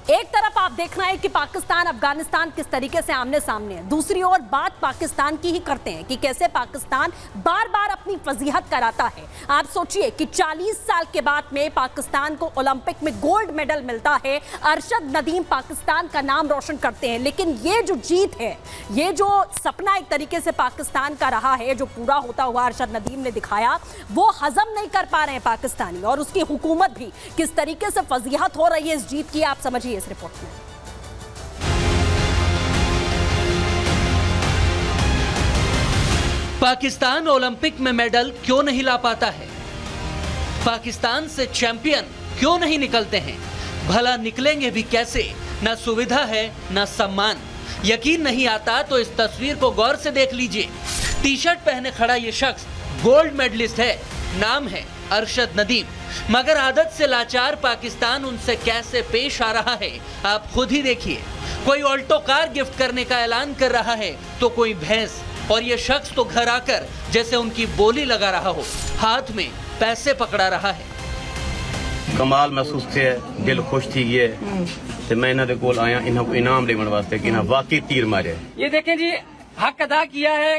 एक तरफ आप देख रहे हैं कि पाकिस्तान अफगानिस्तान किस तरीके से आमने सामने है, दूसरी ओर बात पाकिस्तान की ही करते हैं कि कैसे पाकिस्तान बार बार अपनी फजीहत कराता है। आप सोचिए कि 40 साल के बाद में पाकिस्तान को ओलंपिक में गोल्ड मेडल मिलता है। अरशद नदीम पाकिस्तान का नाम रोशन करते हैं, लेकिन ये जो जीत है, ये जो सपना एक तरीके से पाकिस्तान का रहा है, जो पूरा होता हुआ अरशद नदीम ने दिखाया, वो हजम नहीं कर पा रहे हैं पाकिस्तानी, और उसकी हुकूमत भी किस तरीके से फजीहत हो रही है इस जीत की, आप समझिए इस रिपोर्ट में। पाकिस्तान ओलंपिक में मेडल क्यों नहीं ला पाता है? पाकिस्तान से चैंपियन क्यों नहीं निकलते हैं? भला निकलेंगे भी कैसे? ना सुविधा है ना सम्मान। यकीन नहीं आता तो इस तस्वीर को गौर से देख लीजिए। टी शर्ट पहने खड़ा ये शख्स गोल्ड मेडलिस्ट है, नाम है अरशद नदीम। मगर आदत से लाचार पाकिस्तान उनसे कैसे पेश आ रहा है आप खुद ही देखिए। कोई ऑल्टो कार गिफ्ट करने का ऐलान कर रहा है तो कोई भैंस, और ये शख्स तो घर आकर जैसे उनकी बोली लगा रहा हो, हाथ में पैसे पकड़ा रहा है। कमाल महसूस थे, दिल खुश थी गए ते मैं इन्हां दे कोल आया इन्हां को इनाम लेवन वास्ते कि इन्हां वाकई तीर मारे। ये देखें जी, हक अदा किया है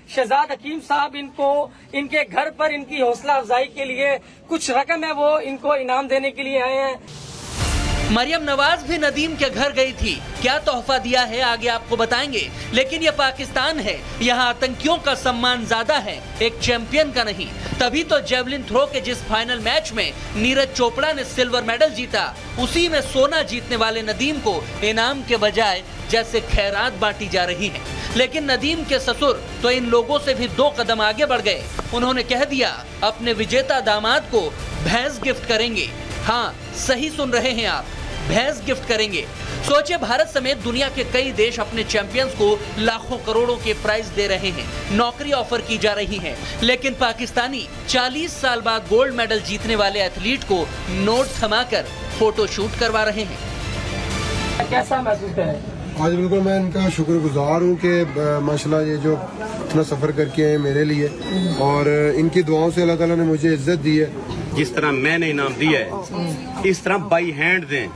शहजाद हकीम साहब, इनको इनके घर पर इनकी हौसला अफजाई के लिए कुछ रकम है वो इनको इनाम देने के लिए आए हैं। मरियम नवाज भी नदीम के घर गई थी, क्या तोहफा दिया है आगे आपको बताएंगे। लेकिन यह पाकिस्तान है, यहाँ आतंकियों का सम्मान ज्यादा है, एक चैंपियन का नहीं। तभी तो जेवलिन थ्रो के जिस फाइनल मैच में नीरज चोपड़ा ने सिल्वर मेडल जीता, उसी में सोना जीतने वाले नदीम को इनाम के बजाय जैसे खैरात बांटी जा रही है। लेकिन नदीम के ससुर तो इन लोगों से भी 2 कदम आगे बढ़ गए। उन्होंने कह दिया अपने विजेता दामाद को भैंस गिफ्ट करेंगे। हाँ, सही सुन रहे हैं आप, भैंस गिफ्ट करेंगे। सोचिए, भारत समेत दुनिया के कई देश अपने चैंपियंस को लाखों करोड़ों के प्राइज दे रहे हैं, नौकरी ऑफर की जा रही है। लेकिन पाकिस्तानी 40 साल बाद गोल्ड मेडल जीतने वाले एथलीट को नोट थमाकर फोटो शूट करवा रहे हैं। कैसा महसूस है? आज बिल्कुल मैं इनका शुक्रगुजार हूँ कि माशाल्लाह ये जो इतना सफ़र करके आए मेरे लिए, और इनकी दुआओं से अल्लाह ताला ने मुझे इज्जत दी है। जिस तरह मैंने इनाम दिया है इस तरह बाई हैंड दें,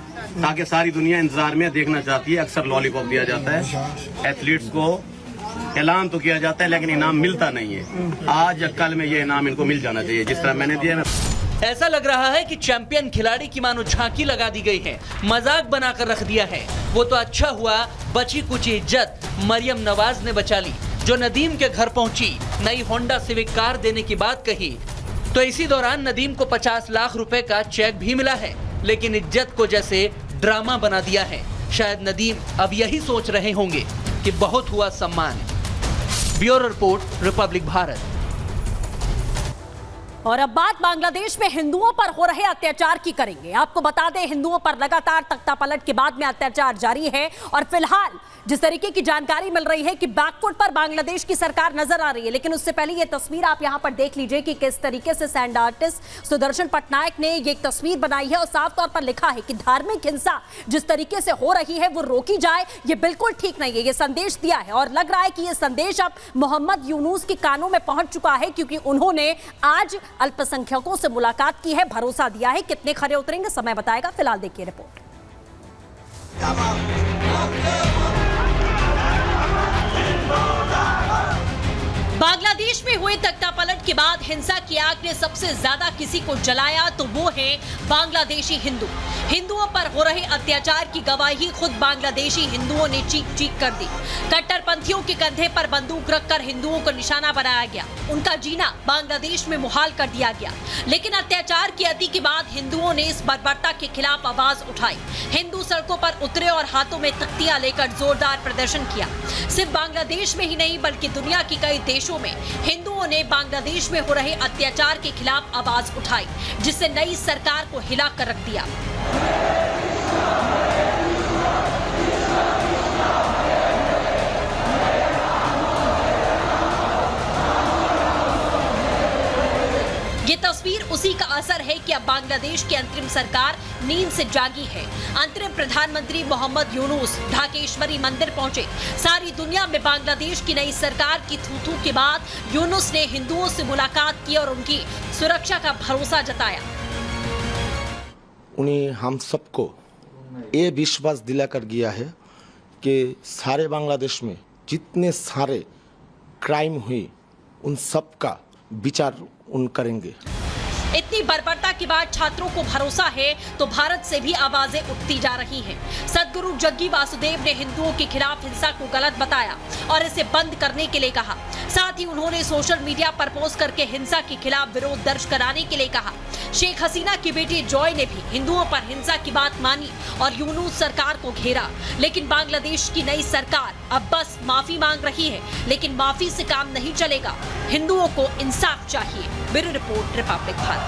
ताकि सारी दुनिया इंतजार में देखना चाहती है। अक्सर लॉलीपॉप दिया जाता है, एथलीट्स को ऐलान तो किया जाता है लेकिन इनाम मिलता नहीं है। आज या कल में ये इनाम इनको मिल जाना चाहिए जिस तरह मैंने दिया। ऐसा लग रहा है कि चैंपियन खिलाड़ी की मानो झांकी लगा दी गई है, मजाक बनाकर रख दिया है। वो तो अच्छा हुआ बची कुछ इज्जत मरियम नवाज ने बचा ली, जो नदीम के घर पहुंची, नई होंडा सिविक कार देने की बात कही। तो इसी दौरान नदीम को 50 लाख रुपए का चेक भी मिला है, लेकिन इज्जत को जैसे ड्रामा बना दिया है। शायद नदीम अब यही सोच रहे होंगे कि बहुत हुआ सम्मान। Bureau report, Republic Bharat. और अब बात बांग्लादेश में हिंदुओं पर हो रहे अत्याचार की करेंगे। आपको बता दें, हिंदुओं पर लगातार तख्तापलट के बाद में अत्याचार जारी है, और फिलहाल जिस तरीके की जानकारी मिल रही है कि बैकफुट पर बांग्लादेश की सरकार नजर आ रही है। लेकिन उससे पहले ये तस्वीर आप यहां पर देख लीजिए कि किस तरीके से सैंड आर्टिस्ट सुदर्शन पटनायक ने ये तस्वीर बनाई है, और साफ तौर पर लिखा है कि धार्मिक हिंसा जिस तरीके से हो रही है वो रोकी जाए, ये बिल्कुल ठीक नहीं है। ये संदेश दिया है, और लग रहा है कि ये संदेश अब मोहम्मद यूनुस के कानों में पहुंच चुका है, क्योंकि उन्होंने आज अल्पसंख्यकों से मुलाकात की है, भरोसा दिया है। कितने खरे उतरेंगे समय बताएगा। फिलहाल देखिए रिपोर्ट। बांग्लादेश में हुए तख्तापलट के बाद हिंसा की आग ने सबसे ज्यादा किसी को जलाया तो वो है बांग्लादेशी हिंदू। हिंदुओं पर हो रहे अत्याचार की गवाही खुद बांग्लादेशी हिंदुओं ने चीख चीख कर दी। कट्टरपंथियों के कंधे पर बंदूक रखकर हिंदुओं को निशाना बनाया गया, उनका जीना बांग्लादेश में मुहाल कर दिया गया। लेकिन अत्याचार की अति के बाद हिंदुओं ने इस बर्बरता के खिलाफ आवाज उठाई। हिंदू सड़कों पर उतरे और हाथों में तख्तियां लेकर जोरदार प्रदर्शन किया। सिर्फ बांग्लादेश में ही नहीं बल्कि दुनिया के कई देशों में हिंदुओं ने बांग्लादेश में हो रहे अत्याचार के खिलाफ आवाज उठाई, जिससे नई सरकार को हिला कर रख दिया। ये तस्वीर उसी का असर है कि अब बांग्लादेश की अंतरिम सरकार नींद से जागी है। अंतरिम प्रधानमंत्री मोहम्मद यूनुस ढाकेश्वरी मंदिर पहुंचे। सारी दुनिया में बांग्लादेश की नई सरकार की थू-थू के बाद यूनुस ने हिंदुओं से मुलाकात की और उनकी सुरक्षा का भरोसा जताया। उन्हें हम सबको ये विश्वास दिलाकर गया है कि सारे बांग्लादेश में जितने सारे क्राइम हुए उन सब का विचार उन करेंगे। इतनी बर्बरता के बाद छात्रों को भरोसा है तो भारत से भी आवाजें उठती जा रही हैं। सदगुरु जग्गी वासुदेव ने हिंदुओं के खिलाफ हिंसा को गलत बताया और इसे बंद करने के लिए कहा। साथ ही उन्होंने सोशल मीडिया पर पोस्ट करके हिंसा के खिलाफ विरोध दर्ज कराने के लिए कहा। शेख हसीना की बेटी जॉय ने भी हिंदुओं पर हिंसा की बात मानी और यूनूस सरकार को घेरा। लेकिन बांग्लादेश की नई सरकार अब बस माफी मांग रही है, लेकिन माफी से काम नहीं चलेगा। हिंदुओं को इंसाफ चाहिए। Bureau report, Republic Bharat.